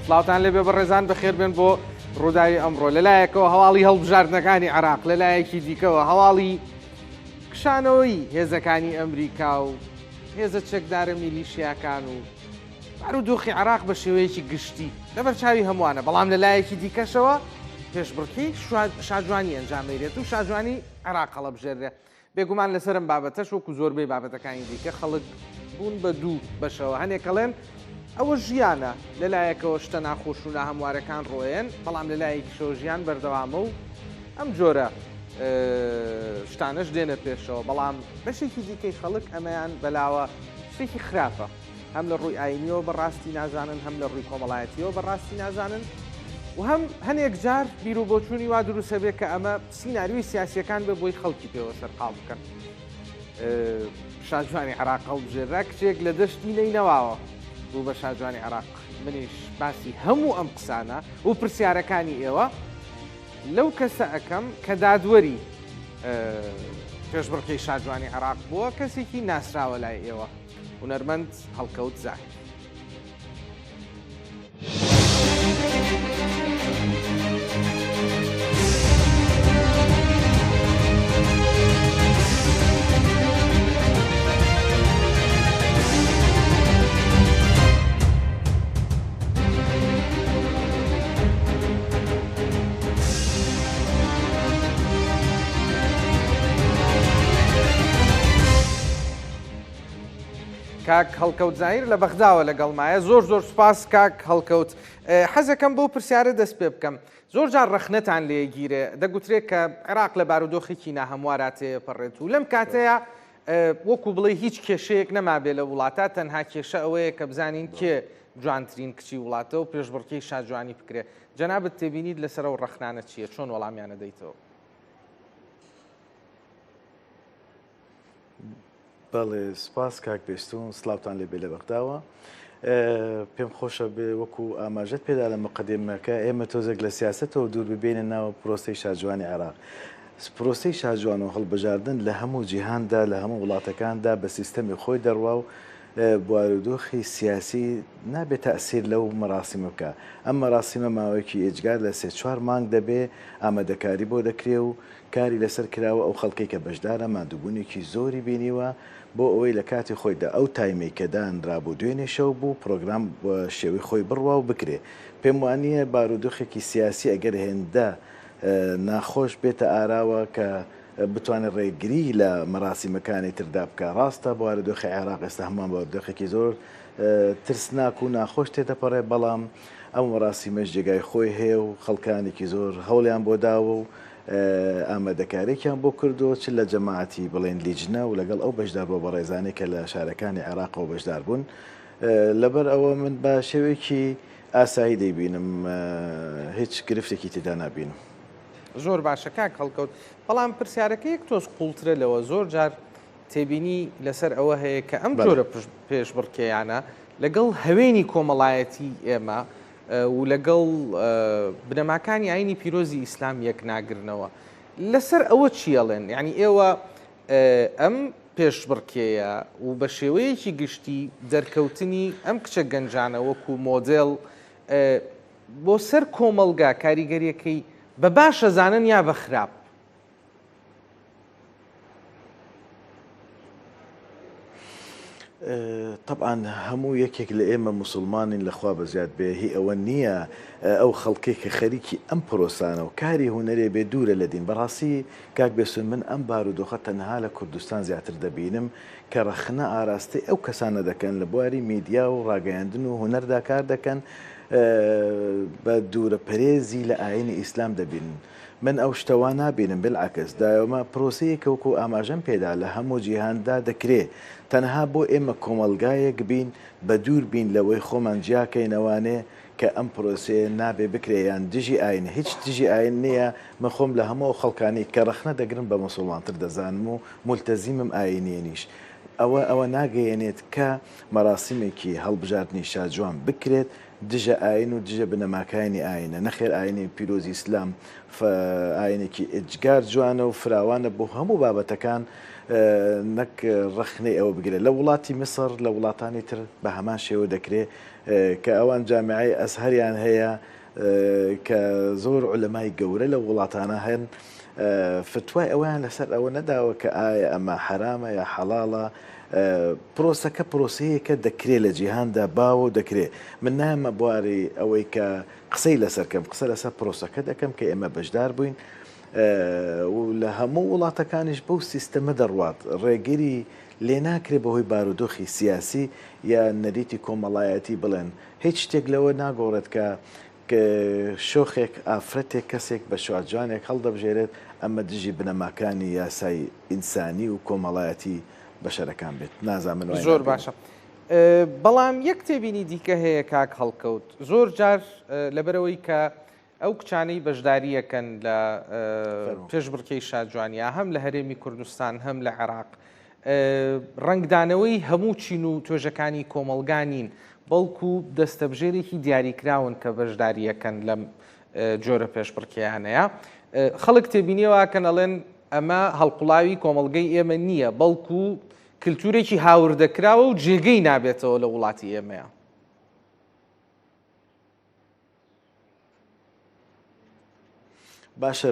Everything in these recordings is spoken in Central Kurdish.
سڵاوتان لێبێ بەڕێزان بەخێر بێن بۆ ڕووداوی ئەمڕۆ لەلایەکەوە هەواڵی هەڵبژاردنەکانی عێراق لەلایەکی دیکەوە هەواڵی کشانەوەی هێزەکانی ئەمریکا و هێزە چەکدارە میلیشیاکان و بارودۆخی عێراق بە شێوەیەکی گشتی لەبەرچاوی هەمووانە، بەڵام لەلایەکی دیکەشەوە پێشبڕکێی شاجوانی ئەنجامێرێت و شاجوانی عێراق هەڵەبژێرێت. بێگومان لەسەرم بابەتەش وەکو زۆربەی بابەتەکانی دیکە خەڵک بوون بە دوو بەشەوە، هەنێکەڵێن ئەوە ژیانە لەلایەکەوە شتە ناخۆش و ناهەموارەکان ڕۆیەن، بەڵام لەلایەکیشەوە ژیان بەردەوامە و ئەم جۆرە شتانەش دێنە پێشەوە، بەڵام بەشێکی دیکەی خەڵک ئەمەیان بەلاوە شتێکی خراپە، هەم لە ڕووی ئاینیەوە بەڕاستی نازانن، هەم لە ڕووی کۆمەڵایەتیەوە بەڕاستی نازانن و هەم هەنێک جار بیر و بۆچوونی وا دروستە بێت کە ئەمە سیناریۆی سیاسیەکان بێ بۆی خەڵکی پێوە سەرقاڵ بکەن. شاجوانی عێراق هەڵبژێرا کچێک لە دەشتی نەینەواوە بوو بە شاجوانی عێراق. منیش باسی هەموو ئەم قسانە و پرسیارەکانی ئێوە لەو کەسە ئەەکەم کە دادوەری پێشبڕکەی شاجوانی عێراق بووە، کەسێکی ناسراوە لای ئێوە، هونەرمەند هەڵکەوت زاهیر. کاک هەڵکەوت زاهیر لە بەغداوە لەگەڵمایە. زۆر سوپاس کاک هەڵکەوت. حەزەکەم بەو پرسیارە دەست پێ بکەم. زۆر جار ڕەخنەتان لێگیرێ، دەگوترێت کە عێراق لە بارودۆخێکی ناهەموارە تێپەڕێت و لەم کاتەیە وەکو بڵێ هیچ کێشەیەک نەمابێ لە وڵاتە، تەنها کێشە ئەوەیە کە بزانین کێ جوانترین کچی وڵاتە و پێشبڕکەی شاجوانی بکرێ. جەنابەت تێبینیت لەسەر ئەو ڕەخنانە چییە؟ چۆن وەڵامیانە دەیتەوە؟ بەڵێ سپاس کاک پێشتون، سڵاوتان لێبێ لە بەغداوە. پێم خۆشە بێ وەکو ئاماژەت پێدا لە مقدمەکە ئێمە تۆزێک لە سیاسەتەوە دوور ببێنە ناو پرۆسەی شاجوانی عێراق. پرۆسەی شاجوان و هەڵبژاردن لە هەموو جیهاندا لە هەموو وڵاتەکاندا بە سیستەمی خۆی دەڕوا و بوارودۆخی سیاسی نابێت تەئسیر لەو مەراسیمە بکە. ئەم مەراسیمە ماوەیەکی ئێجگار لە 3-4 مانگ دەبێ ئامادەکاری بۆ دەکرێ و کاری لەسەر کراوە ئەو خەڵکی کە بەشدارە مادووبوونێکی زۆری بینیوە بۆ ئەوەی لە کاتی خۆیدا ئەو تایمەی کە دانرا بوو دوێنێ شەو بوو پرۆگرام شێوەی خۆی بڕوا و بکرێ. پێم وانییە بارودۆخێکی سیاسی ئەگەر هێندە ناخۆش بێتە ئاراوە کە بتوانێت ڕێگری لە مەراسیمەکانی تردا بکە. ڕاستە بارودۆخی عێراق ئێستا هەمان بارودۆخێکی زۆر ترسناک و ناخۆش تێدەپەڕێ، بەڵام ئەم مەراسیمەش جێگای خۆی هەیە و خەڵکانێکی زۆر هەوڵیان بۆ داوە و ئامادەکارێکیان بۆ کردو چ لە جەماعەتی بڵێن لیجنە و لەگەڵ ئەو بەشدار بۆ بەڕێزانەی کە لە شارەکانی عێراقەوە بەشدار بوون. لەبەر ئەوە من بە شێوەیەکی ئاسایی دەیبینم، هیچ گرفتێکی تێدا نابینم. زۆر باشە کاک هەڵکەوت، بەڵام پرسیارەکە یەک تۆز قوڵترە لەوە. زۆر جار تێبینی لەسەر ئەوە هەیە کە ئەم جۆرە پێشبڕکێیانە لەگەڵ هەوێنی کۆمەڵایەتی ئێمە و لەگەڵ بنەماکانی ئاینی پیرۆزی ئیسلام یەک ناگرنەوە. لەسەر ئەوە چیەڵێن؟ یعنی ئێوە ئەم پێشبڕکێیە و بە شێوەیەکی گشتی دەرکەوتنی ئەم کچە گەنجانە وەکو مۆدێڵ بۆ سەر کۆمەلگا کاریگەریەکەی بە باشە زانن یا بە خراپ؟ طبعاً هەموو یەکێک لە ئێمە مسلمانین لەخوا بەزیاد بێ، هی ئەوە نییە ئەو خەڵکێک کە خەریکی ئەم پرۆسانە و کاری هوەرێ بێ دوورە لە دین. بەڕاستی کاک بێسون من ئەم بارودۆخە تەنها لە کوردستان زیاتر دەبینم کە ڕەخنە ئاراستی ئەو کەسانە دەکەن لە بواری میدیا و ڕاگەیاندن و هوەردا کار دەکەن بە دوورە پەرێزی لە ئاینی ئیسلام دەبینن. من ئەو شتەوە نابینم، بالعکس دایۆمە پرۆسەیەکە وەکو ئاماژەم پێدا لە هەموو جیهاندا دەکرێت، تەنها بۆ ئێمە کۆمەلگایەک بین بە دوور بین لەوەی خۆمان جیاکەینەوانێ کە ئەم پرۆسەیە نابێ بکرێ یان دژی ئاین هیچ دژی ئاین نییە. من خۆم لە هەموو خەڵکانی کە ڕەخنە دەگرن بە مسلمانتر دەزانم و مولتەزیمم ئاینیە نیش. ئەوە ناگەیەنێت کە مەراسیمێکی هەڵبژاردننی شاجوان بکرێت دژە ئاین و دژە بنەماکانی ئاینە نەخێر ئاینی پیرۆزی ئیسلام ئاینێکی ئجگار جوانە و فراوانە بۆ هەموو بابەتەکان نەک ڕخنەی ئەوە بگرێت لە وڵاتی میسر لە وڵاتانی تر بە هەمان شێوە دەکرێت کە ئەوان جامعی ئەزهریان هەیە کە زۆر عولەمای گەورە لە وڵاتانە هەن فتوای ئەویان لەسەر ئەوە نەداوە کە ئایا ئەمە حرامە یا حەڵاڵە پرۆسەکە پرۆسەیەکە دەکرێت لە جیهاندا باوە و دەکرێت من نامە بواری ئەوەی کە قسەی لەسەرکەم قسە لەسەر پرۆسەکە دەکەم کە ئێمە بەشدار بووین و لە هەموو وڵاتەکانیش بەو سیستەمە دەڕوات ڕێگیری لێ ناکرێت بەهۆی بارودۆخی سیاسی یا نەریتی کۆمەڵایەتی بڵێن هیچ شتێک لەوە ناگۆڕێت کە شۆخێک ئافرەتێک کەسێک بە شوجوانێک هەڵدەبژێرێت ئەمە دژی بنەماکانی یاسای ئینسانی و کۆمەڵایەتی بەشەرەکان بێت نازانم زۆر باشە بەڵام یەک تێبینی دیکە هەیە کاک هەڵکەوت زۆر جار لەبەرەوەی کە ئەو کچانەی بەشداریەکەن لە پێشبڕکەی شاجوانیا هەم لە هەرێمی کوردستان هەم لە عێراق ڕنگدانەوەی هەموو چین و توێژەکانی کۆمەلگانین بەڵکو دەستەبژێرێکی دیاریکراون کە بەشداریەکەن لەم جۆرە پێشبڕکەیانەیە خەڵک تێبینیەوەکەن ئەڵێن ئەمە هەڵقوڵاوی کۆمەلگەی ئێمە نییە بەڵکو کللتورێکی هاوردەکراوە و جێگەی نابێتەوە لە وڵاتی ئێمەیە باشە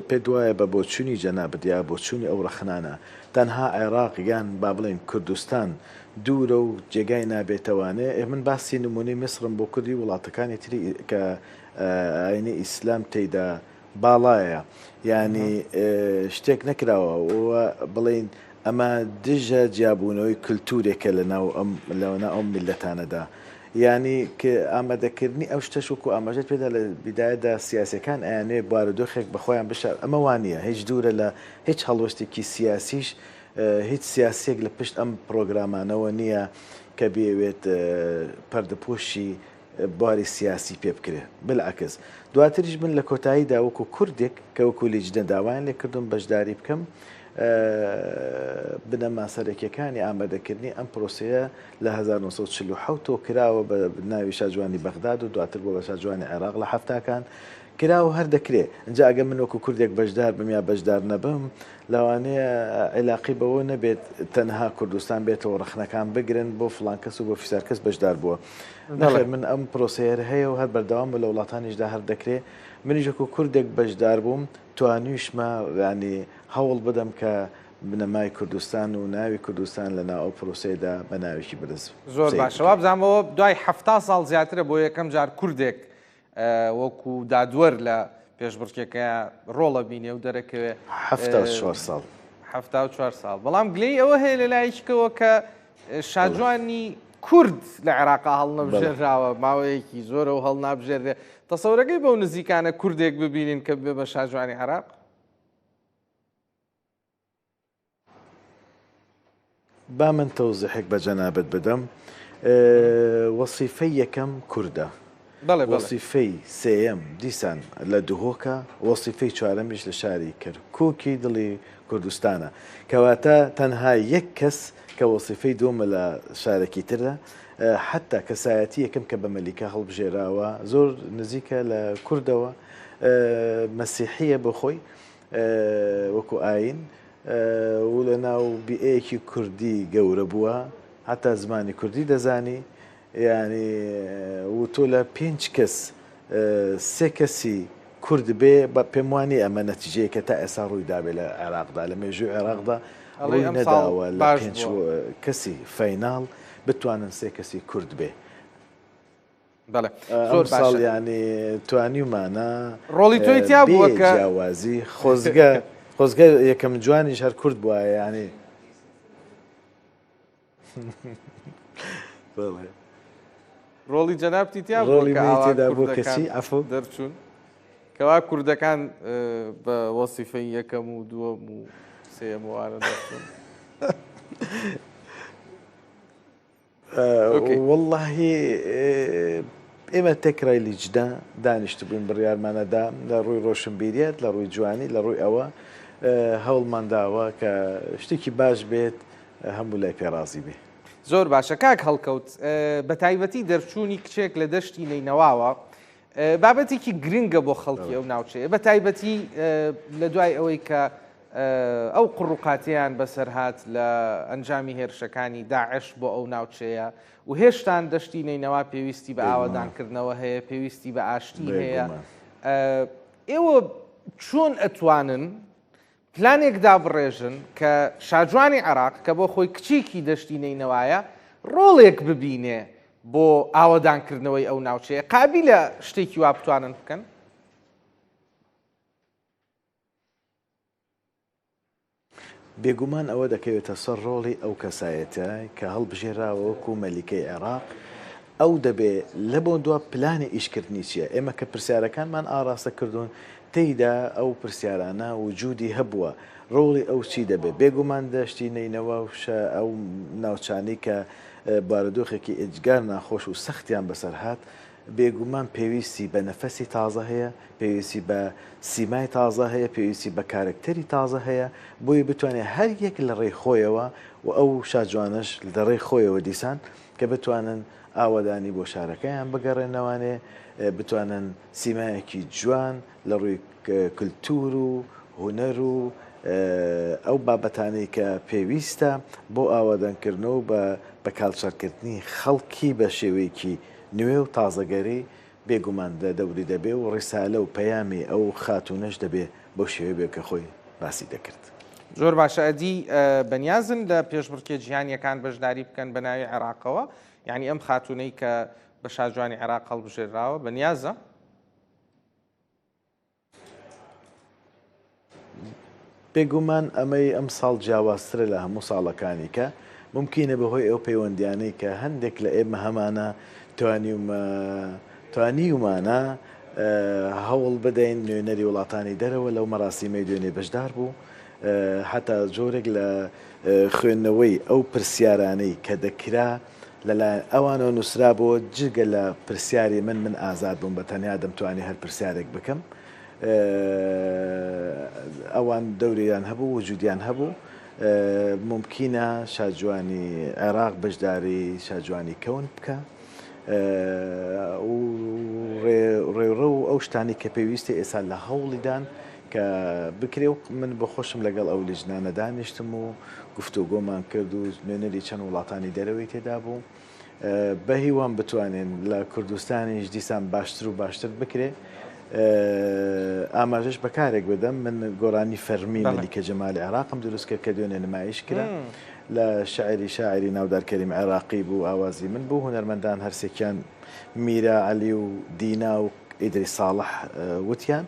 پێ دوایە بە بۆچوونی جەنابەت یا بۆچوونی ئەو ڕەخنانە تەنها عێراق یان با بڵێن کوردستان دوورە و جێگای نابێتەوانێ من باسی نمونەی میسرم بۆ کوردی وڵاتەکانی تری کە ئاینی ئیسلام تێیدا باڵایە ینی شتێک نەکراوە بڵێن ئەمە دژە جیابوونەوەی کللتورێکە لەناو ئەم میلەتانەدا ینی کە ئامادەکردنی ئەو شتەش وکو ئاماژەت پێدا لە بیدایەدا سیاسەکان ئەیانێ بارودۆخێک بەخۆیان بشار ئەمە وانە هیچ دوورە لە هیچ هەڵوەشتێکی سیاسیش هیچ سیاسێک لە پشت ئەم پرۆگرامانەوە نییە کە بێوێت پەردەپۆشی باری سیاسی پێ بکرێت بلعکس دواتریش من لە کۆتاییدا وەکو کوردێک کە وەکو لیجدە داوایان لێ کردم بەشداری بکەم بنەما سەرەکیەکانی ئامادەکردنی ئەم پرۆسەیە لە 1940 کراوە بە ناوی شاجوانی بەغداد و دواتر بۆ بە شاجوانی عێراق لە هەفتاکان کراوە هەر دەکرێت اینجا ئەگە من وەکو کوردێک بەشدار بم یا بەشدار نەبم لەوانەیە عێلاقی بەوە نەبێت تەنها کوردستان بێتەوە ڕخنەکان بگرن بۆ فڵان کەس و بۆ فیسار کەس بەشدار بووە نەخێر من ئەم پرۆسەیە هەیە و هەر بەردەوام لە وڵاتانیشدا هەر دەکرێت منیش وەکو کوردێک بەشدار بووم توانیشمە ینی هەوڵ بدەم کە بنەمای کوردستان و ناوی کوردستان لە ناو ئەو پرۆسەیەدا بە ناوێکی بەدەست زۆر باشەوە بزانەوە دوای 70 ساڵ زیاترە بۆ یەکەم جار کوردێک وەکو دادوەر لە پێشبڕکێکە ڕۆڵە بینێ و دەرەکەوێ 74 ساڵ 74 ساڵ بەڵام گلەی ئەوە هەیە لە لایەکەوە کە شاجوانی کورد لە عێراقا هەڵ نەبژێراوە ماوەیەکی زۆرە و هەڵ نابژێرێ تەسەورەکەی بەو نزیکانە کوردێک ببینین کە بێ بە شاجوانی عێراق با من تەوزیحێک بە جەنابەت بدەم وەسیفەی یەکەم کووردە وەسیفەی سێیەم دیسان لە دوهۆکە وەسیفەی چوارەمیش لە شاری کرد کۆکی دڵی کوردستانە کەواتە تەنها یەک کەس کە وەسیفەی دووەمە لە شارێکی ترە حتا کەسایەتی یەکەم کە بە مەلیکا هەڵبژێراوە زۆر نزیکە لە کوردەوە مەسیحیە بۆ خۆی وەکو ئاین و لە ناو بیئەیەکی کوردی گەورە بووە حتا زمانی کوردی دەزانی ینی و تۆ لە 5 کەس 3 کەسی کورد بێ بە پێم وانی ئەمە نەتیجەیە کە تا ئێستا ڕووی دابێت لە عێراقدا لە مێژووی عێراقدا ڕووی نەداوە لە 5 کەسی فەیناڵ بتوانن 3 کەسی کورد بێ زۆر ساڵ ینی توانیمانە ڕۆڵی تۆی تیا بووە کە جیاوازی خۆزگە یەکەم جوانیش هەر کورد بووە ینی ڕۆڵی جەنابتی تیا بۆ کەسی ئەفۆ دەرچوون کەوا کوردەکان بە وەسیفەی یەکەم و دووەم و سێم وارە دەرچوون واللهی ئێمە تێکرای لیجدا دانیشت بووین بڕیارمانەدا لە ڕووی ڕۆشنبیریەت لە ڕووی جوانی لە ڕووی ئەوە هەوڵمانداوە کە شتێکی باش بێت هەموو لای پێڕازی بێ. زۆر باشە کاک هەڵکەوت بە تایبەتی دەرچوونی کچێک لە دەشتی نینەواوە بابەتێکی گرنگە بۆ خەڵکی ئەو ناوچەیە بە تایبەتی لە دوای ئەوەی کە ئەو قڕوقاتیان بەسەرهات لە ئەنجامی هێرشەکانی داعش بۆ ئەو ناوچەیە و هێشتان دەشتی نینەوا پێویستی بە ئاوادانکردنەوە هەیە پێویستی بە ئاشتی هەیە ئێوە چۆن ئەتوانن پلانێک دابڕێژن کە شاجوانی عێراق کە بۆ خۆی کچێکی دەشتی نینەوایە ڕۆڵێک ببینێ بۆ ئاوادانکردنەوەی ئەو ناوچەیە قابلە شتێکی وا بتوانن بکەن؟ بێگومان ئەوە دەکەوێتە سەر ڕۆڵی ئەو کەسایەتە کە هەڵبژێراوە وەکو مەلیکەی عێراق ئەو دەبێ لە بۆ دووە پلانی ئیشکردنی چییە؟ ئێمە کە پرسیارەکانمان ئاراستە کردوون تێیدا ئەو پرسیارانە وجودی هەبووە ڕۆڵی ئەو چی دەبێت بێگومان دەشتی نینەوە ئەو ناوچانی کە بارودۆخێکی ئجگار ناخۆش و سەختیان بەسەر هات بێگومان پێویستی بە نەفەسی تازە هەیە پێویستی بە سیمای تازە هەیە پێویستی بە کارکتەری تازە هەیە بۆی بتوانێت هەر یەک لە ڕێی خۆیەوە و ئەو شاجوانش لە ڕێی خۆیەوە دیسان کە بتوانن ئاوادانی بۆ شارەکەیان بگەڕێنەوانێ بتوانن سیمایەکی جوان لە ڕووی کللتور و هوەر و ئەو بابەتانەی کە پێویستە بۆ ئاوادانکردنەوە بە کاڵچەرکردنی خەڵکی بە شێوەیەکی نوێ و تازەگەری بێگومان دەوری دەبێ و ڕیسالە و پەیامی ئەو خاتونەش دەبێ بۆ شێوەیە بێ کە خۆی باسی دەکرد. زۆر باشە ئەدی بەنیازن لە پێشبڕکێ جیهانیەکان بەشداری بکەن بە ناوی عێراقەوە یعنی ئەم خاتونەی کە بە شاجوانی عێراق هەڵبژێراوە بەنیازە؟ بێگومان ئەمەی ئەم ساڵ جیاوازترە لە هەموو ساڵەکانی کە ممکنە بەهۆی ئەو پەیوەندیانەی کە هەندێک لە ئێمە هەمانە توانیومانە هەوڵ بدەین نوێنەری وڵاتانی دەرەوە لەو مەراسیمەی دوێنێ بەشدار بوو حتا جۆرێک لە خوێندنەوەی ئەو پرسیارانەی کە دەکرا لەلایەن ئەوانەوە نووسرا بۆ جگە لە پرسیاری من ئازاد بووم بە تەنیا دەمتوانی هەر پرسیارێک بکەم ئەوان دەوریان هەبوو وجودیان هەبوو ممکنە شاجوانی عێراق بەشداری شاجوانی کەون بکە ڕێوڕە و ئەو شتانی کە پێویستی ئێستا لە هەوڵیدان کە بکرێ و من بە خۆشم لەگەڵ ئەو لیژنانە دانیشتم و گفتوگۆمان کرد و نوێنەری چەند وڵاتانی دەرەوەی تێدا بوو بە هیوان بتوانین لە کوردستانیش دیسان باشتر و باشتر بکرێ ئاماژەش بەکارێک بدەم من گۆرانی فەرمی مەلیکە جەمالی عێراقم دروست کرد کە دوێنێ نمایش کرا لە شاعری ناودار کەریم عێراقی بوو ئاوازی من بوو هونەرمەندان هەرسێکیان میرە عەلی و دینا و ئیدری ساڵح وتیان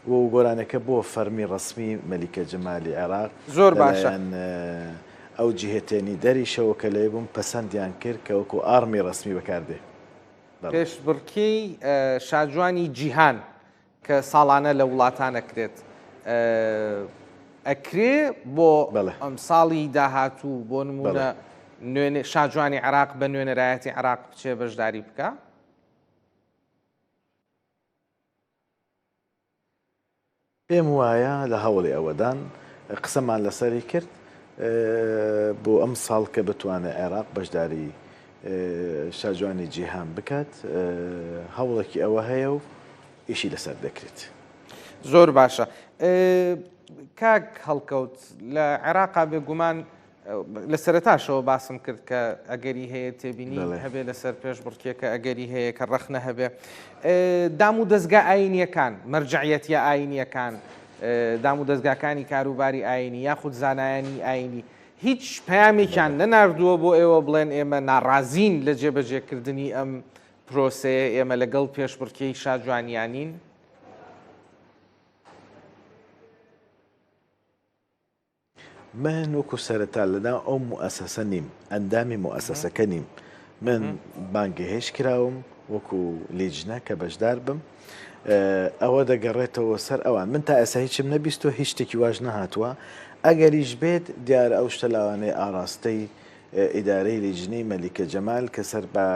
و گۆرانەکە بۆ فەرمی ڕسمی مەلیکە جەمالی عێراق زۆر باشە ئەو جهێتێنی دەریشەوە کە لێ بووم پەسەندیان کرد کە وەکو ئارمی ڕسمی بەکاردێ پێشبڕکێی شاجوانی جیهان کە ساڵانە لە وڵاتانە کرێت ئەکرێ بۆ ئەم ساڵی داهاتوو بۆ نمونە شاجوانی عێراق بە نوێنەرایەتی عێراق بچێ بەشداری بکە؟ پێم وایە لە هەوڵی ئەوەدان قسەمان لەسەری کرد بۆ ئەم ساڵ کە بتوانێت عێراق بەشداری شاجوانی جیهان بکات هەوڵێکی ئەوە هەیە و ئیشی لەسەر دەکرێت. زۆر باشە. کاک هەڵکەوت لە عێراقا بێگومان لە سەرەتاشەوە باسم کرد کە ئەگەری هەیە تێبینی هەبێ لەسەر پێشبڕکێکە ئەگەری هەیە کە ڕەخنە هەبێ دام و دەستگا ئاینیەکان مەرجعیەتیە ئاینیەکان دام و دەستگاکانی کاروباری ئاینی یاخود زانایانی ئاینی هیچ پەیامێکیان نەناردووە بۆ ئێوە بڵێن ئێمە ناڕازین لە جێبەجێکردنی ئەم پرۆسەیە ئێمە لەگەڵ پێشبڕکێی شاجوانیانین؟ من وەکو سەرەتا لەنا ئەو موئەسەسە نیم ئەندامی موئەسەسەکە نیم من بانگی هێش کراوم وەکو لیجنە کە بەشدار بم ئەوە دەگەڕێتەوە سەر ئەوان من تا ئێستا هیچم نەبیستۆ هیچ شتێکی واژ نەهاتووە ئەگەریش بێت دیارە ئەو شتە لاوانەیە ئاراستەی ئیدارەی لیژنەی مەلیکە جەمال کە سەر بە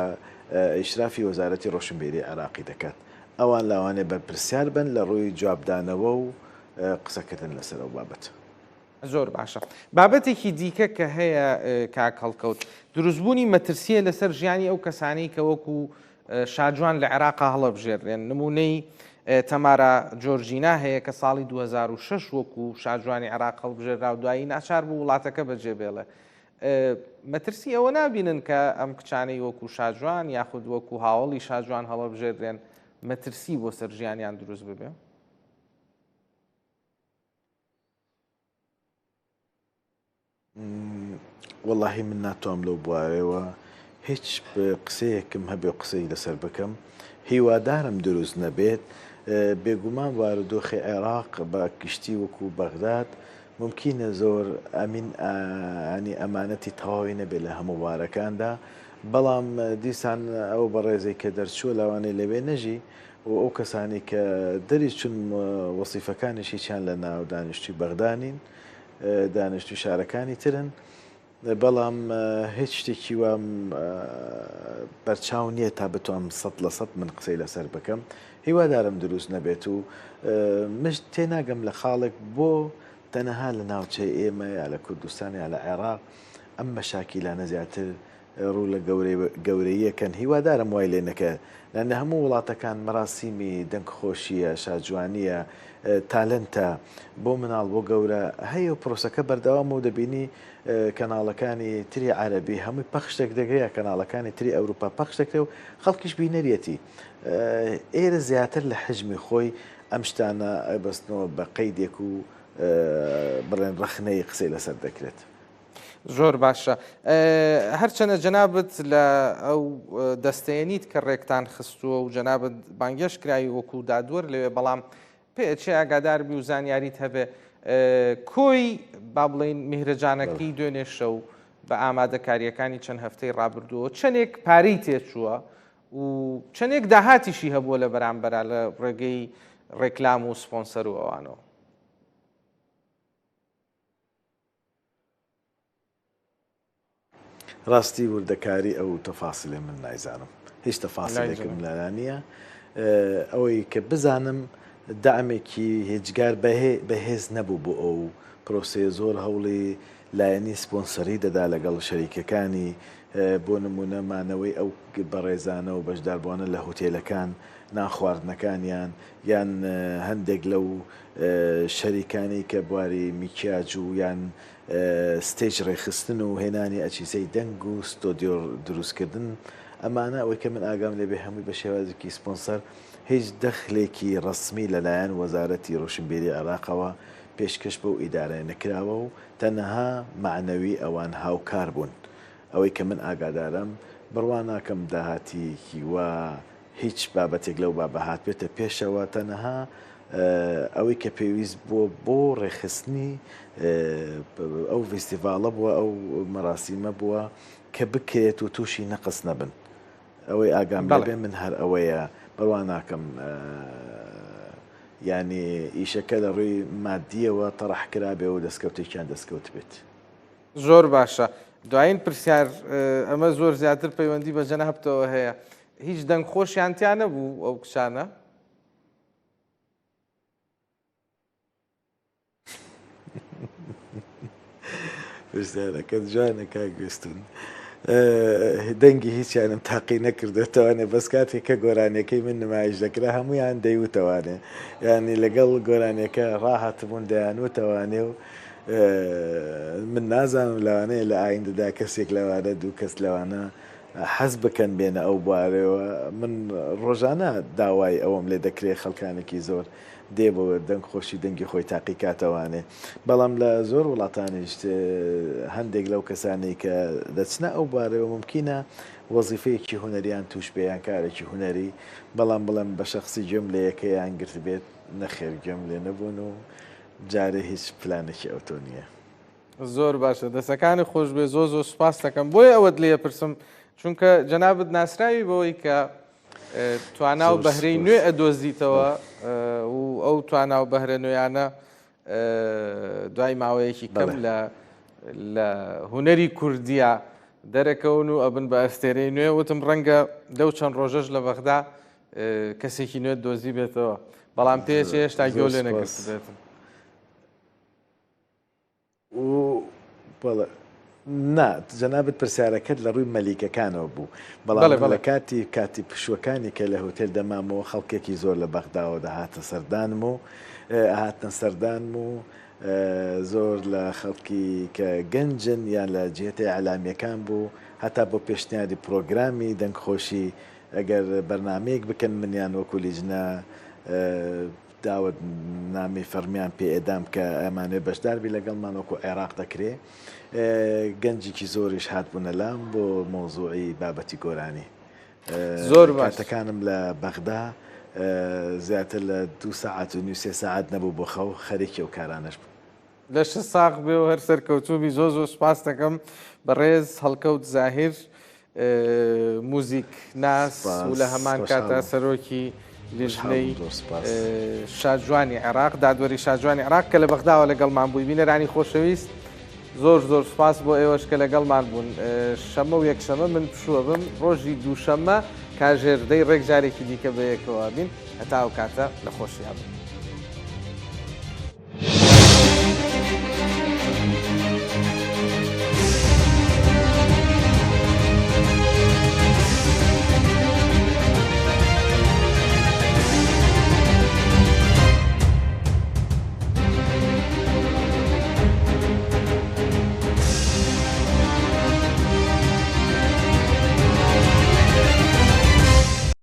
ئیشرافی وەزارەتی ڕۆشنبیری عێراقی دەکات ئەوان لاوانێ بەرپرسیار بن لە ڕووی جوابدانەوە و قسەکردن لەسەر ئەو بابەت. زۆر باشە. بابەتێکی دیکە کە هەیە کاک هەڵکەوت دروستبوونی مەترسیە لەسەر ژیانی ئەو کەسانەی کە وەکو شاجوان لە عێراقا هەڵەبژێڕێن. نمونەی تەمارا جۆرجینا هەیە کە ساڵی 2006 وەکو شاجوانی عێراق هەڵبژێرا و دوایی ناچار بوو وڵاتەکە بەجێبێڵێ. مەترسی ئەوە نابینن کە ئەم کچانەی وەکو شاجوان یاخود وەکو هاوڵی شاجوان هەڵەبژێردرێن مەترسی بۆ سەر ژیانیان دروست ببێ؟ واللهی من ناتوانم لەو بوارەوە هیچ قسەیەکم هەبێ قسەی لەسەر بکەم. هیوادارم دروست نەبێت. بێگومان بارودۆخی عێراق بە کشتی وەکو بەغداد ممکنە زۆر ئەمینی ئەمانەتی تەواوی نەبێت لە هەموو وارەکاندا، بەڵام دیسان ئەو بەڕێزەی کە دەرچووە لەوانەیە لەوێ نەژی و ئەو کەسانی کە دەری چون وەسیفەکانیشی چیان لە ناو دانیشتوی بەغدانین، دانیشتوی شارەکانی ترن، بەڵام هیچ شتێکی وام بەرچاو نییە تا بتوانم 100% من قسەی لەسەر بکەم. هیوادارم دروست نەبێت و مشت تێناگەم لە خاڵێک بۆ تەنەها لە ناوچەی ئێمە یا لە کوردستان یا لە عێراق ئەم مەشاکیلانە زیاتر ڕوو لە گەورەیەکەن. هیوادارم وای لێ نەکە لەنە هەموو وڵاتەکان مەراسیمی دەنگخۆشیە، شاجوانیە، تالنتە بۆ مناڵ بۆ گەورە هەیە و پرۆسەکە بەردەوام و دەبینی کەناڵەکانی تری عەرەبی هەمووی پەخشتێک دەگەیە، کەناڵەکانی تری ئەوروپا پەخش دەکرێت و خەڵکیش بینەریەتی. ئێرە زیاتر لە حجمی خۆی ئەم شتانە ئەبەستنەوە بە قەیدێک و بڵێن ڕەخنەی قسەی لەسەر دەکرێت. زۆر باشە. هەرچەنە جەنابەت لە ئەو دەستەیەنیت کە ڕێکتان خستووە و جەنابەت بانگێش کرایی وەکو دادوەر لەوێ، بەڵام پێچێ ئاگادار بی و زانیاریت هەبێ کۆی با بڵێن میهرەجانەکەی دوێنێ شەو بە ئامادەکاریەکانی چەند هەفتەی ڕابردووە چەندێک پارەی تێچووە و چەندێک داهاتیشی هەبووە لە بەرامبەرە لە ڕێگەی ڕێکلام و سپۆنسەر و ئەوانەوە. ڕاستی وردەکاری ئەو تەفاسیلێ من نایزانم، هیچ تەفاسیلێکم لەلا نییە. ئەوەی کە بزانم دامێکی هیچگار بەهێز نەبوو بۆ ئەو پرۆسەیە، زۆر هەوڵی لایەنی سپۆنسەری دەدا لەگەڵ شەریکەکانی، بۆ نمونەمانەوەی ئەو بەڕێزانە و بەشداربووانە لە هۆتێلەکان ناخواردنەکانیان یان هەندێک لەو شەریکانی کە بواری میکیاج و یان ستێج ڕێخستن و هێنانی ئەچیسەی دەنگ و ستۆدیۆ دروستکردن، ئەمانە ئەوەی کە من ئاگام لێبێ هەمووی بە شێوازێکی سپۆنسەر هیچ دەخلێکی ڕسمی لەلایەن وەزارەتی ڕۆشنبیری عێراقەوە پێشکەش بەو ئیدارەیە نەکراوە و تەنەها معنەوی ئەوان هاوکار بوون. ئەوەی کە من ئاگادارم بڕوان ناکەم داهاتیکی وە هیچ بابەتێک لەو بابەهات بێتە پێشەوە، تەنەها ئەوەی کە پێویست بووە بۆ ڕێخستنی ئەو فیستیڤالە بووە، ئەو مەراسیمە بووە کە بکرێت و تووشی نەقس نەبن. ئەوەی ئاگام لەبێ من هەر ئەوەیە، بڕوان ناکەم ینی ئیشەکە لە ڕووی مادیەوە تەڕەح کرابێ و دەستکەوتێکیان دەستکەوت بێت. زۆر باشە. دوایین پرسیار ئەمە زۆر زیاتر پەیوەندی بە جەنابتەوە هەیە، هیچ دەنگ خۆشیان نەبوو ئەو کچانە؟ پرسیارەکە جوانە کاگوێستون. دەنگی هیچیانم تاقی نەکردێتوانێ، بەس کاتێک کە گۆرانیەکەی من نمایش دەکرا هەمویان دەیوتەوانێ، ینی لەگەڵ گۆرانیەکە ڕاهاتبوون دەیانوتەوانێ و من نازانم لەوانەیە لە ئایندەدا کەسێک لەوانە دوو کەس لەوانە حەز بکەن بێنە ئەو بوارەوە. من ڕۆژانە داوای ئەوەم لێ دەکرێت خەڵکانێکی زۆر دێبەوە دەنگ خۆشی دەنگی خۆی تاقی کاتەوانێ، بەڵام لە زۆر وڵاتانیش هەندێک لەو کەسانی کە دەچنە ئەو بارەوە ممکنە وەزیفەیەکی هونەریان توش بێیان کارێکی هونەری، بەڵام بڵێم بە شەخصی گوێم لە یەکەیان گرت بێت نەخێر گوێم لێ نەبوون و جارێ هیچ پلانێکی ئەوتۆ نییە. زۆر باشە، دەستەکانی خۆش بێ، زۆر زۆر سوپاس دەکەم. بۆیە ئەوەت لێ پرسم چونکە جەنابەت ناسراوی بەوەی کە توانا و بەهرەی نوێ ئەدۆزیتەوە و ئەو توانا و بەهرە نوێیانە دوای ماوەیەکی کەم لە هونەری کوردیە دەرەکەون و ئەبن بە ئەستێرەی نوێ. وتم ڕەنگە دەو چەند ڕۆژەش لە بەغدا کەسێکی نوێ دۆزی بێتەوە، بەڵام پێچ هێشتا گەو لێ نەگرت بێتم. نا جەنابەت پرسیارەکەت لە ڕووی مەلیکەکانەوە بوو بەڵێ، بەڵام بەڵێ. لە کاتی پشوەکانی کە لە هۆتێل دەمامەوە خەڵکێکی زۆر لە بەغداوە دەهاتە سەردانم و هاتنە سەردانم و زۆر لە خەڵکی کە گەنجن یان لە جێتە ئەعلامیەکان بوو هەتا بۆ پێشنیاری پرۆگرامی دەنگخۆشی ئەگەر بەرنامەیەک بکەن منیان وەکو لیژنە داوت نامی فەرمیان پێ ئێدام کە ئەمانێ بەشداربی لەگەڵمان وەکو عێراق دەکرێ گەنجێکی زۆریش هاتبوونە لام بۆ مۆزوعی بابەتی گۆرانی زۆر باش. کاتەکانم لە بەغدا زیاتر لە 2 ساعت و 3 ساعت نەبوو بۆ خەو خەرێکی و کارانش بوو لە ش ساق بێ و هەر سەرکەوتوبی زۆ سپاس دەکەم بەڕێز هەڵکەوت زاهیر موزیک ناس و لە هەمان کاتا سەرۆکی لیژنەی شاجوانی عێراق دادوەری شاجوانی عێراق کە لە بەغداوە لەگەڵمان بووی بینەرانی خۆشەویست زۆر سپاس بۆ ئێوەش کە لەگەڵمان بوون شەمە و یەکشەمە من پشووە بم ڕۆژی دووشەمە کاژێردەی ڕێک جارێکی دیکە بەیەکەوە بین هەتا ئەو کاتە لە خۆشییا بن.